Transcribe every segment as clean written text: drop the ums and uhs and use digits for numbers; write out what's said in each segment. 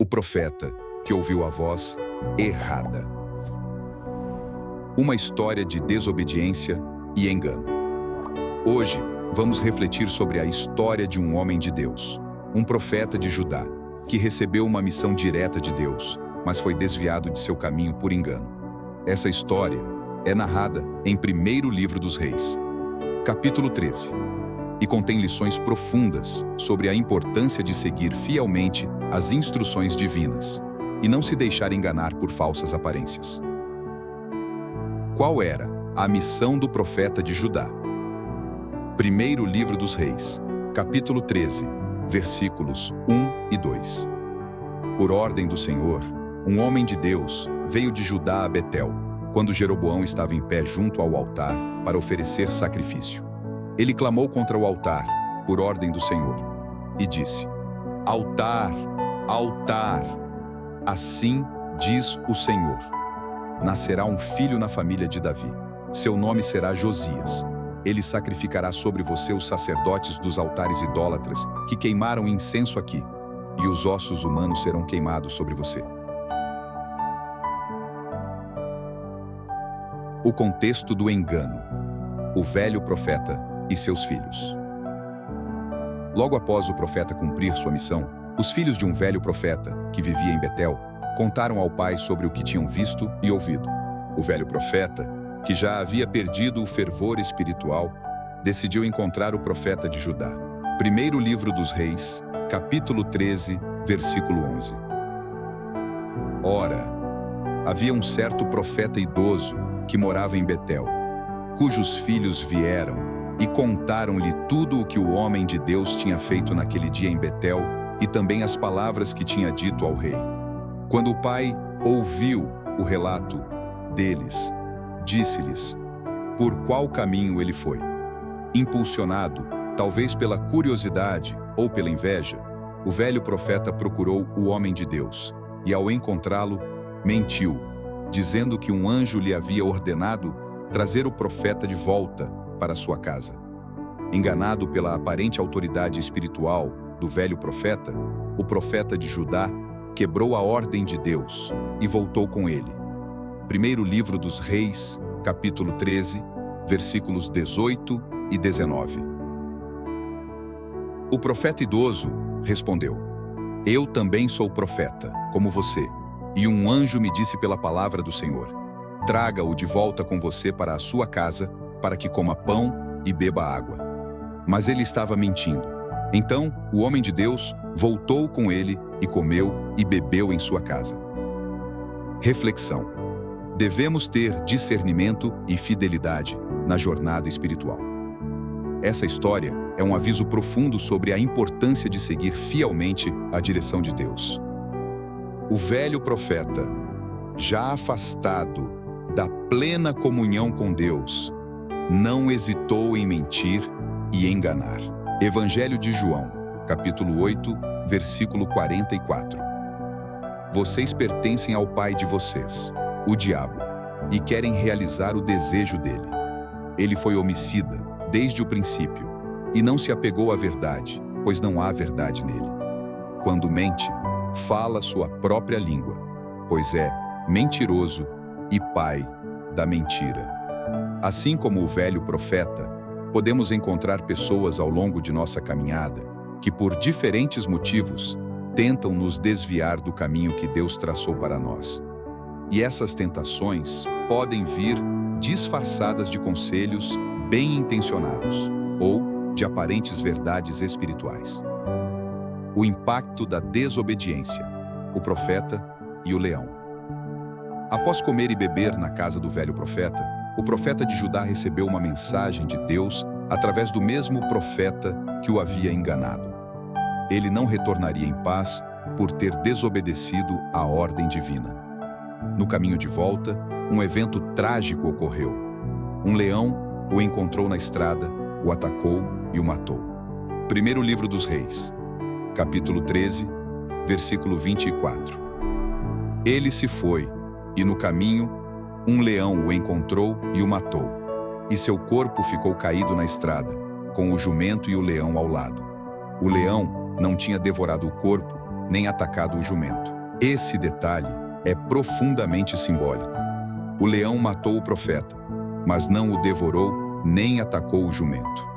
O profeta que ouviu a voz errada. Uma história de desobediência e engano. Hoje, vamos refletir sobre a história de um homem de Deus, um profeta de Judá, que recebeu uma missão direta de Deus, mas foi desviado de seu caminho por engano. Essa história é narrada em 1º livro dos Reis, capítulo 13, e contém lições profundas sobre a importância de seguir fielmente as instruções divinas e não se deixar enganar por falsas aparências. Qual era a missão do profeta de Judá? 1º livro dos Reis, capítulo 13, versículos 1 e 2. Por ordem do Senhor, um homem de Deus veio de Judá a Betel, quando Jeroboão estava em pé junto ao altar para oferecer sacrifício. Ele clamou contra o altar, por ordem do Senhor, e disse: Altar, altar! Assim diz o Senhor: nascerá um filho na família de Davi. Seu nome será Josias. Ele sacrificará sobre você os sacerdotes dos altares idólatras que queimaram incenso aqui, e os ossos humanos serão queimados sobre você. O contexto do engano. O velho profeta e seus filhos. Logo após o profeta cumprir sua missão, os filhos de um velho profeta, que vivia em Betel, contaram ao pai sobre o que tinham visto e ouvido. O velho profeta, que já havia perdido o fervor espiritual, decidiu encontrar o profeta de Judá. 1º livro dos Reis, capítulo 13, versículo 11. Ora, havia um certo profeta idoso que morava em Betel, cujos filhos vieram e contaram-lhe tudo o que o homem de Deus tinha feito naquele dia em Betel e também as palavras que tinha dito ao rei. Quando o pai ouviu o relato deles, disse-lhes por qual caminho ele foi. Impulsionado, talvez pela curiosidade ou pela inveja, o velho profeta procurou o homem de Deus e, ao encontrá-lo, mentiu, dizendo que um anjo lhe havia ordenado trazer o profeta de volta para sua casa. Enganado pela aparente autoridade espiritual do velho profeta, o profeta de Judá quebrou a ordem de Deus e voltou com ele. 1º livro dos Reis, capítulo 13, versículos 18 e 19. O profeta idoso respondeu: Eu também sou profeta, como você, e um anjo me disse pela palavra do Senhor: Traga-o de volta com você para a sua casa, para que coma pão e beba água. Mas ele estava mentindo. Então, o homem de Deus voltou com ele e comeu e bebeu em sua casa. Reflexão. Devemos ter discernimento e fidelidade na jornada espiritual. Essa história é um aviso profundo sobre a importância de seguir fielmente a direção de Deus. O velho profeta, já afastado da plena comunhão com Deus, não hesitou em mentir e enganar. Evangelho de João, capítulo 8, versículo 44. Vocês pertencem ao pai de vocês, o diabo, e querem realizar o desejo dele. Ele foi homicida desde o princípio e não se apegou à verdade, pois não há verdade nele. Quando mente, fala sua própria língua, pois é mentiroso e pai da mentira. Assim como o velho profeta, podemos encontrar pessoas ao longo de nossa caminhada que, por diferentes motivos, tentam nos desviar do caminho que Deus traçou para nós. E essas tentações podem vir disfarçadas de conselhos bem intencionados ou de aparentes verdades espirituais. O impacto da desobediência, o profeta e o leão. Após comer e beber na casa do velho profeta, o profeta de Judá recebeu uma mensagem de Deus através do mesmo profeta que o havia enganado. Ele não retornaria em paz por ter desobedecido à ordem divina. No caminho de volta, um evento trágico ocorreu. Um leão o encontrou na estrada, o atacou e o matou. 1º livro dos Reis, capítulo 13, versículo 24. Ele se foi, e no caminho, um leão o encontrou e o matou, e seu corpo ficou caído na estrada, com o jumento e o leão ao lado. O leão não tinha devorado o corpo, nem atacado o jumento. Esse detalhe é profundamente simbólico. O leão matou o profeta, mas não o devorou nem atacou o jumento.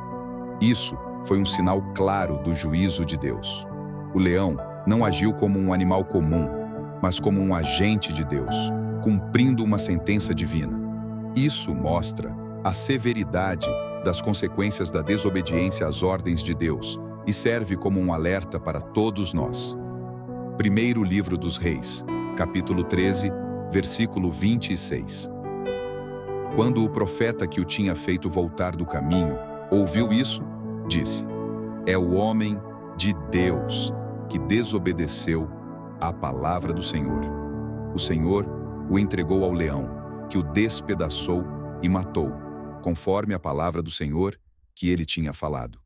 Isso foi um sinal claro do juízo de Deus. O leão não agiu como um animal comum, mas como um agente de Deus, cumprindo uma sentença divina. Isso mostra a severidade das consequências da desobediência às ordens de Deus e serve como um alerta para todos nós. Primeiro livro dos Reis, capítulo 13, versículo 26. Quando o profeta que o tinha feito voltar do caminho ouviu isso, disse: é o homem de Deus que desobedeceu à palavra do Senhor. O Senhor o entregou ao leão, que o despedaçou e matou, conforme a palavra do Senhor que ele tinha falado.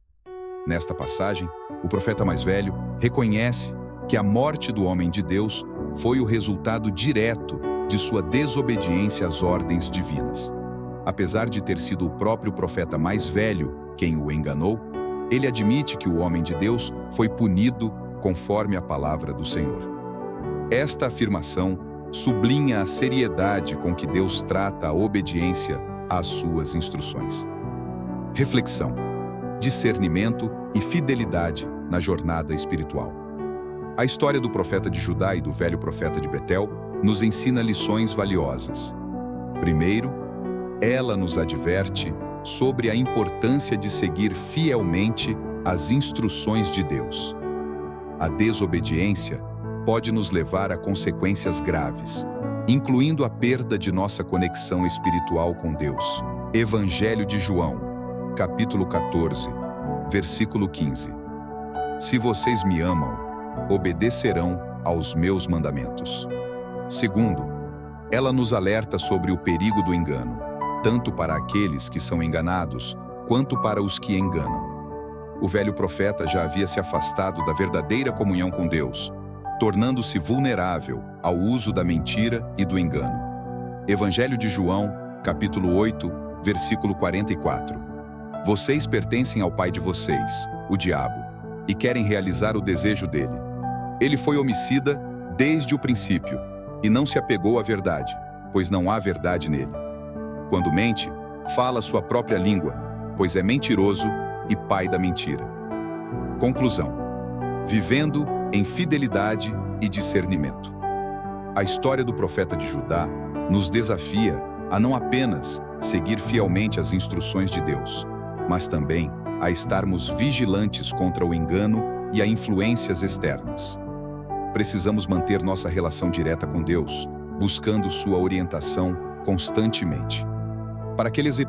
Nesta passagem, o profeta mais velho reconhece que a morte do homem de Deus foi o resultado direto de sua desobediência às ordens divinas. Apesar de ter sido o próprio profeta mais velho quem o enganou, ele admite que o homem de Deus foi punido conforme a palavra do Senhor. Esta afirmação sublinha a seriedade com que Deus trata a obediência às suas instruções. Reflexão: discernimento e fidelidade na jornada espiritual. A história do profeta de Judá e do velho profeta de Betel nos ensina lições valiosas. Primeiro, ela nos adverte sobre a importância de seguir fielmente as instruções de Deus. A desobediência pode nos levar a consequências graves, incluindo a perda de nossa conexão espiritual com Deus. Evangelho de João, capítulo 14, versículo 15. Se vocês me amam, obedecerão aos meus mandamentos. Segundo, ela nos alerta sobre o perigo do engano, tanto para aqueles que são enganados, quanto para os que enganam. O velho profeta já havia se afastado da verdadeira comunhão com Deus, tornando-se vulnerável ao uso da mentira e do engano. Evangelho de João, capítulo 8, versículo 44. Vocês pertencem ao pai de vocês, o diabo, e querem realizar o desejo dele. Ele foi homicida desde o princípio e não se apegou à verdade, pois não há verdade nele. Quando mente, fala sua própria língua, pois é mentiroso e pai da mentira. Conclusão: vivendo em fidelidade e discernimento. A história do profeta de Judá nos desafia a não apenas seguir fielmente as instruções de Deus, mas também a estarmos vigilantes contra o engano e as influências externas. Precisamos manter nossa relação direta com Deus, buscando sua orientação constantemente. Para aqueles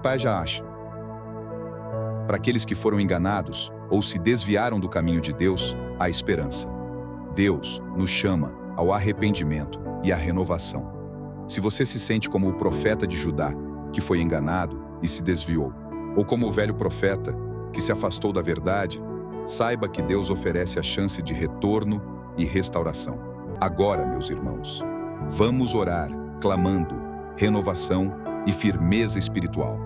para aqueles que foram enganados ou se desviaram do caminho de Deus, há esperança. Deus nos chama ao arrependimento e à renovação. Se você se sente como o profeta de Judá, que foi enganado e se desviou, ou como o velho profeta, que se afastou da verdade, saiba que Deus oferece a chance de retorno e restauração. Agora, meus irmãos, vamos orar, clamando renovação e firmeza espiritual.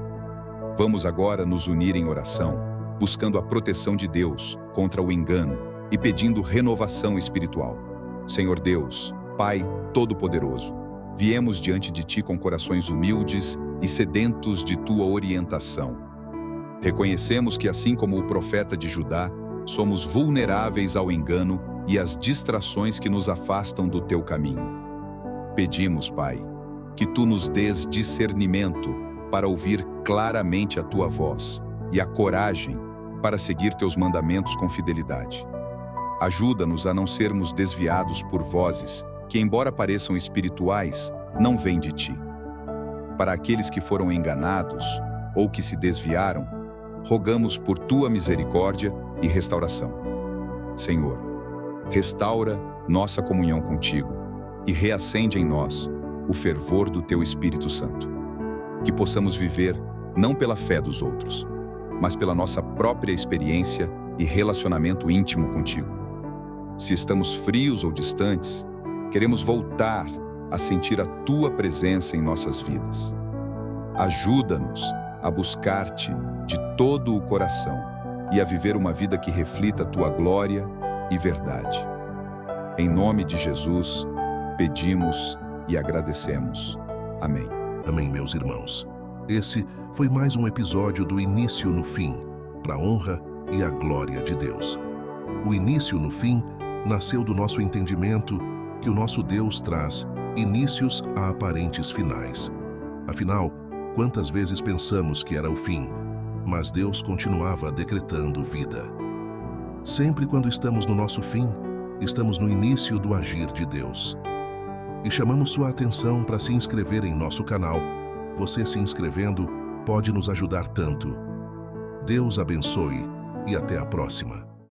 Vamos agora nos unir em oração, buscando a proteção de Deus contra o engano e pedindo renovação espiritual. Senhor Deus, Pai Todo-Poderoso, viemos diante de Ti com corações humildes e sedentos de Tua orientação. Reconhecemos que, assim como o profeta de Judá, somos vulneráveis ao engano e às distrações que nos afastam do Teu caminho. Pedimos, Pai, que Tu nos dês discernimento para ouvir claramente a Tua voz e a coragem para seguir Teus mandamentos com fidelidade. Ajuda-nos a não sermos desviados por vozes que, embora pareçam espirituais, não vêm de Ti. Para aqueles que foram enganados ou que se desviaram, rogamos por Tua misericórdia e restauração. Senhor, restaura nossa comunhão contigo e reacende em nós o fervor do Teu Espírito Santo. Que possamos viver não pela fé dos outros, mas pela nossa própria experiência e relacionamento íntimo contigo. Se estamos frios ou distantes, queremos voltar a sentir a Tua presença em nossas vidas. Ajuda-nos a buscar-Te de todo o coração e a viver uma vida que reflita a Tua glória e verdade. Em nome de Jesus, pedimos e agradecemos. Amém. Amém, meus irmãos. Esse foi mais um episódio do Início no Fim, para a honra e a glória de Deus. O início no fim nasceu do nosso entendimento que o nosso Deus traz inícios a aparentes finais. Afinal, quantas vezes pensamos que era o fim, mas Deus continuava decretando vida. Sempre quando estamos no nosso fim, estamos no início do agir de Deus. E chamamos sua atenção para se inscrever em nosso canal. Você se inscrevendo pode nos ajudar tanto. Deus abençoe e até a próxima.